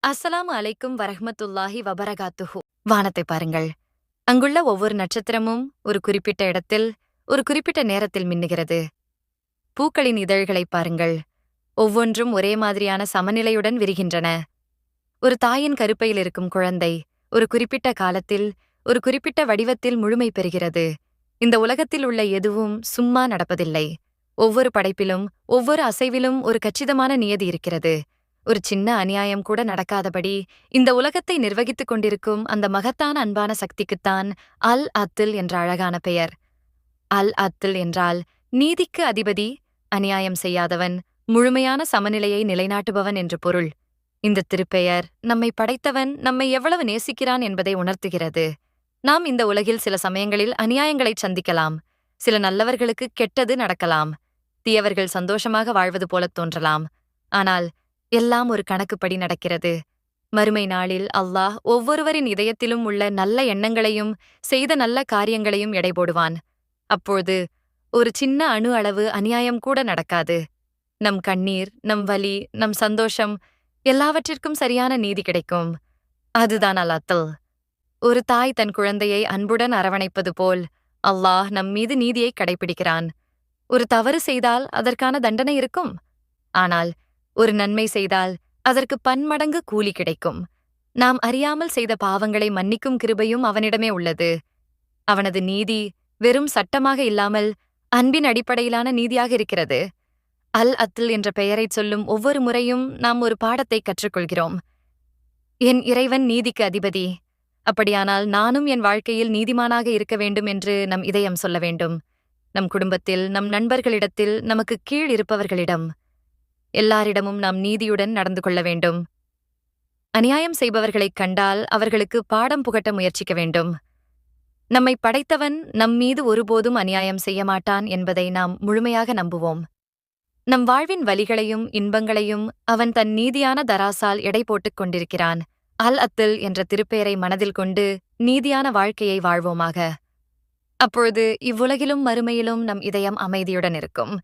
அஸ்ஸலாமு அலைக்கும் வரஹ்மத்துல்லாஹி வபரகாத்துஹு. வானத்தை பாருங்கள். அங்குள்ள ஒவ்வொரு நட்சத்திரமும் ஒரு குறிப்பிட்ட இடத்தில், ஒரு குறிப்பிட்ட நேரத்தில் மின்னுகிறது. பூக்களின் இதழ்களைப் பாருங்கள். ஒவ்வொன்றும் ஒரே மாதிரியான சமநிலையுடன் விரிகின்றன. ஒரு தாயின் கருப்பையில் இருக்கும் குழந்தை, ஒரு குறிப்பிட்ட காலத்தில், ஒரு குறிப்பிட்ட வடிவத்தில் முழுமை பெறுகிறது. இந்த உலகத்தில் உள்ள எதுவும் சும்மா நடப்பதில்லை. ஒவ்வொரு படைப்பிலும், ஒவ்வொரு அசைவிலும் ஒரு கச்சிதமான நியதி இருக்கிறது. ஒரு சின்ன அநியாயம் கூட நடக்காதபடி இந்த உலகத்தை நிர்வகித்துக் கொண்டிருக்கும் அந்த மகத்தான அன்பான சக்திக்குத்தான் அல் அத்தில் என்ற அழகான பெயர். அல் அத்தில் என்றால் நீதிக்கு அதிபதி, அநியாயம் செய்யாதவன், முழுமையான சமநிலையை நிலைநாட்டுபவன் என்று பொருள். இந்த திருப்பெயர் நம்மை படைத்தவன் நம்மை எவ்வளவு நேசிக்கிறான் என்பதை உணர்த்துகிறது. நாம் இந்த உலகில் சில சமயங்களில் அநியாயங்களைச் சந்திக்கலாம். சில நல்லவர்களுக்கு கெட்டது நடக்கலாம். தீயவர்கள் சந்தோஷமாக வாழ்வது போலத் தோன்றலாம். ஆனால் எல்லாம் ஒரு கணக்குப்படி நடக்கிறது. மறுமை நாளில் அல்லாஹ் ஒவ்வொருவரின் இதயத்திலும் உள்ள நல்ல எண்ணங்களையும் செய்த நல்ல காரியங்களையும் எடை போடுவான். அப்போது ஒரு சின்ன அணு அளவு அநியாயம் கூட நடக்காது. நம் கண்ணீர், நம் வலி, நம் சந்தோஷம் எல்லாவற்றிற்கும் சரியான நீதி கிடைக்கும். அதுதான் அல் அத்ல். ஒரு தாய் தன் குழந்தையை அன்புடன் அரவணைப்பது போல் அல்லாஹ் நம் மீது நீதியை கடைபிடிக்கிறான். ஒரு தவறு செய்தால் அதற்கான தண்டனை இருக்கும். ஆனால் ஒரு நன்மை செய்தால் அதற்கு பன்மடங்கு கூலி கிடைக்கும். நாம் அறியாமல் செய்த பாவங்களை மன்னிக்கும் கிருபையும் அவனிடமே உள்ளது. அவனது நீதி வெறும் சட்டமாக இல்லாமல் அன்பின் அடிப்படையிலான நீதியாக இருக்கிறது. அல் அத்ல் என்ற பெயரைச் சொல்லும் ஒவ்வொரு முறையும் நாம் ஒரு பாடத்தை கற்றுக்கொள்கிறோம். என் இறைவன் நீதிக்கு அதிபதி. அப்படியானால் நானும் என் வாழ்க்கையில் நீதிமானாக இருக்க வேண்டும் என்று நம் இதயம் சொல்ல வேண்டும். நம் குடும்பத்தில், நம் நண்பர்களிடத்தில், நமக்கு கீழ் இருப்பவர்களிடம், எல்லாரிடமும் நாம் நீதியுடன் நடந்து கொள்ள வேண்டும். அநியாயம் செய்பவர்களைக் கண்டால் அவர்களுக்கு பாடம் புகட்ட முயற்சிக்க வேண்டும். நம்மை படைத்தவன் நம் மீது ஒருபோதும் அநியாயம் செய்ய மாட்டான் என்பதை நாம் முழுமையாக நம்புவோம். நம் வாழ்வின் வலிகளையும் இன்பங்களையும் அவன் தன் நீதியான தராசால் எடை போட்டுக் கொண்டிருக்கிறான். அல் அத்தில் என்ற திருப்பெயரை மனதில் கொண்டு நீதியான வாழ்க்கையை வாழ்வோமாக. அப்பொழுது இவ்வுலகிலும் மறுமையிலும் நம் இதயம் அமைதியுடன் இருக்கும்.